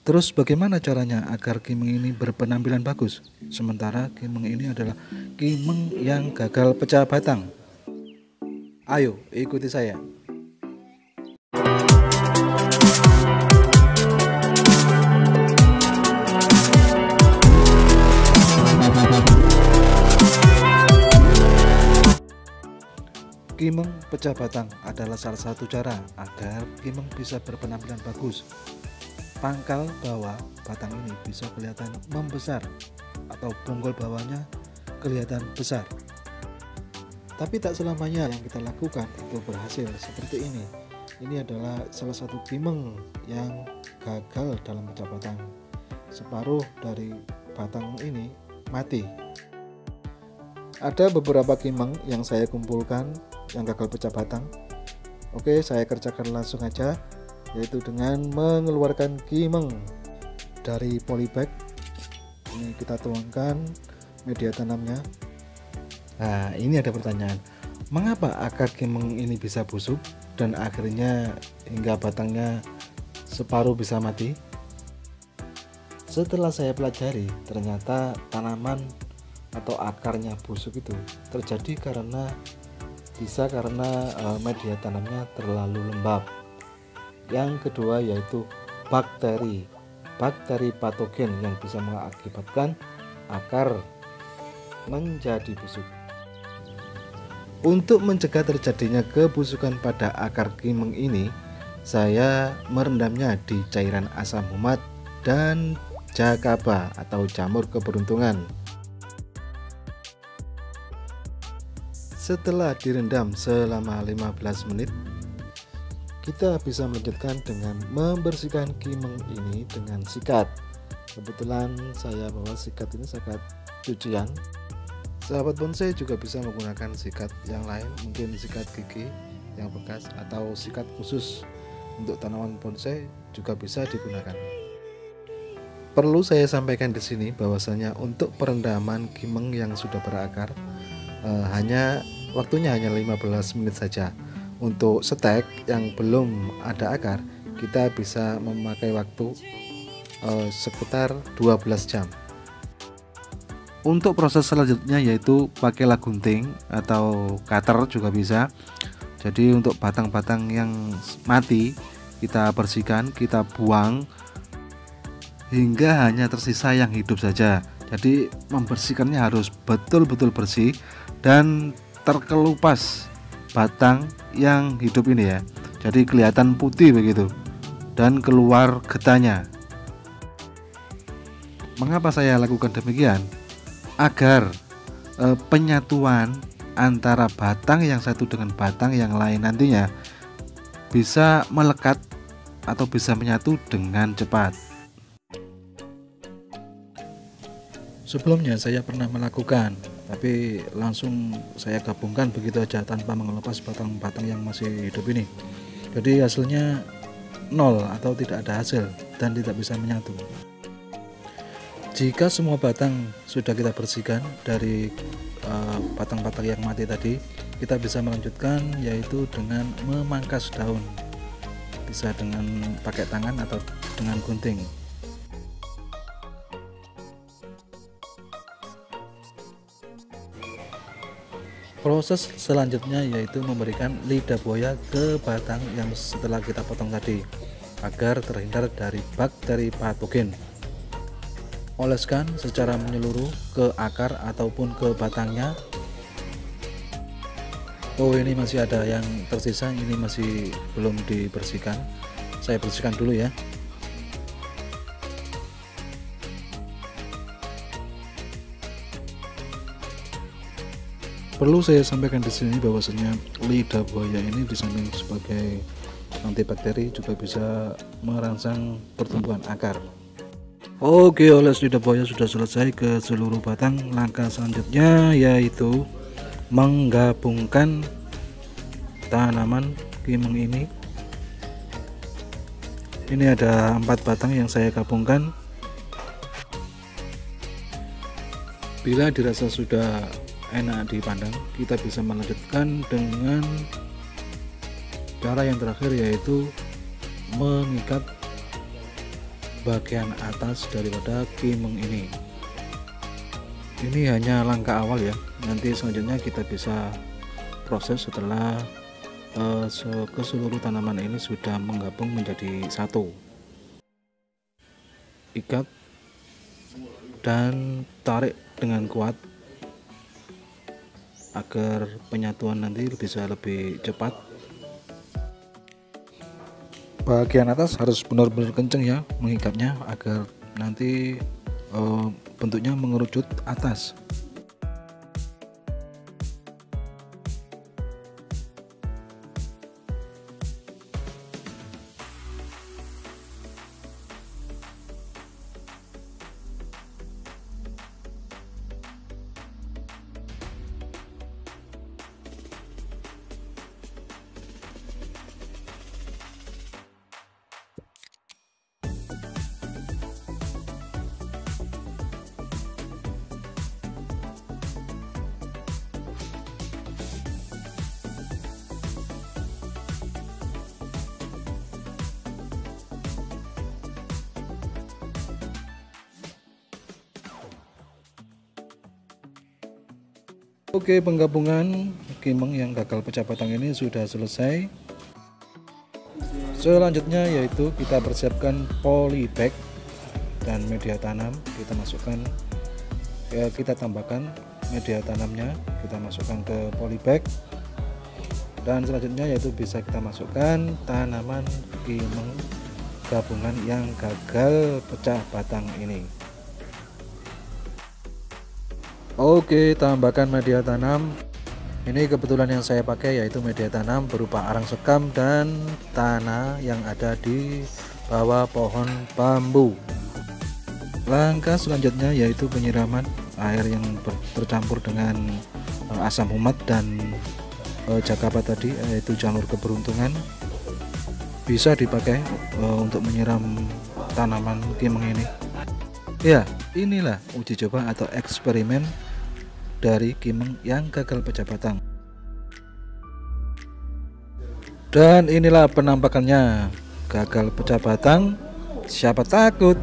Terus bagaimana caranya agar kimeng ini berpenampilan bagus? Sementara kimeng ini adalah kimeng yang gagal pecah batang. Ayo ikuti saya. Kimeng pecah batang adalah salah satu cara agar kimeng bisa berpenampilan bagus. Pangkal bawah batang ini bisa kelihatan membesar atau bonggol bawahnya kelihatan besar. Tapi tak selamanya yang kita lakukan itu berhasil seperti ini. Ini adalah salah satu kimeng yang gagal dalam pecah batang. Separuh dari batang ini mati. Ada beberapa kimeng yang saya kumpulkan yang gagal pecah batang. Oke, saya kerjakan langsung aja, yaitu dengan mengeluarkan kimeng dari polybag. Ini kita tuangkan media tanamnya. Nah, ini ada pertanyaan, mengapa akar kimeng ini bisa busuk dan akhirnya hingga batangnya separuh bisa mati? Setelah saya pelajari, ternyata tanaman atau akarnya busuk itu terjadi karena media tanamnya terlalu lembab. Yang kedua yaitu bakteri patogen yang bisa mengakibatkan akar menjadi busuk. Untuk mencegah terjadinya kebusukan pada akar kimeng ini, saya merendamnya di cairan asam humat dan jakaba atau jamur keberuntungan. Setelah direndam selama 15 menit, kita bisa melanjutkan dengan membersihkan kimeng ini dengan sikat. Kebetulan saya bawa sikat ini sikat cucian. Sahabat bonsai juga bisa menggunakan sikat yang lain, mungkin sikat gigi yang bekas atau sikat khusus untuk tanaman bonsai juga bisa digunakan. Perlu saya sampaikan di sini bahwasanya untuk perendaman kimeng yang sudah berakar waktunya hanya 15 menit saja. Untuk stek yang belum ada akar, kita bisa memakai waktu sekitar 12 jam. Untuk proses selanjutnya yaitu pakailah gunting atau cutter juga bisa. Jadi untuk batang-batang yang mati kita bersihkan, kita buang hingga hanya tersisa yang hidup saja. Jadi membersihkannya harus betul-betul bersih dan terkelupas batang yang hidup ini ya. Jadi kelihatan putih begitu dan keluar getahnya. Mengapa saya lakukan demikian? Agar penyatuan antara batang yang satu dengan batang yang lain nantinya bisa melekat atau bisa menyatu dengan cepat. Sebelumnya saya pernah melakukan, tapi langsung saya gabungkan begitu aja tanpa mengelepas batang-batang yang masih hidup ini. Jadi hasilnya nol atau tidak ada hasil dan tidak bisa menyatu. Jika semua batang sudah kita bersihkan dari batang-batang yang mati tadi, kita bisa melanjutkan yaitu dengan memangkas daun. Bisa dengan pakai tangan atau dengan gunting. Proses selanjutnya yaitu memberikan lidah buaya ke batang yang setelah kita potong tadi agar terhindar dari bakteri patogen. Oleskan secara menyeluruh ke akar ataupun ke batangnya. Oh, ini masih ada yang tersisa, ini masih belum dibersihkan. Saya bersihkan dulu ya. Perlu saya sampaikan di sini bahwasanya lidah buaya ini di samping sebagai antibakteri juga bisa merangsang pertumbuhan akar. Oke, oles lidah buaya sudah selesai ke seluruh batang. Langkah selanjutnya yaitu menggabungkan tanaman kimeng ini. Ini ada 4 batang yang saya gabungkan. Bila dirasa sudah enak dipandang, kita bisa melanjutkan dengan cara yang terakhir yaitu mengikat bagian atas daripada kimeng ini. Ini hanya langkah awal ya, nanti selanjutnya kita bisa proses setelah keseluruh tanaman ini sudah menggabung menjadi satu. Ikat dan tarik dengan kuat agar penyatuan nanti bisa lebih cepat. Bagian atas harus benar-benar kenceng ya mengikatnya agar nanti bentuknya mengerucut atas. Oke, penggabungan kimeng yang gagal pecah batang ini sudah selesai. Selanjutnya yaitu kita persiapkan polybag dan media tanam. Kita masukkan ya, kita tambahkan media tanamnya, kita masukkan ke polybag. Dan selanjutnya yaitu bisa kita masukkan tanaman kimeng gabungan yang gagal pecah batang ini. Oke, tambahkan media tanam. Ini kebetulan yang saya pakai yaitu media tanam berupa arang sekam dan tanah yang ada di bawah pohon bambu. Langkah selanjutnya yaitu penyiraman air yang tercampur dengan asam umat dan jakapa tadi, yaitu janur keberuntungan. Bisa dipakai untuk menyiram tanaman kimeng ini. Ya, inilah uji coba atau eksperimen dari kimeng yang gagal pecah batang. Dan inilah penampakannya, gagal pecah batang, siapa takut.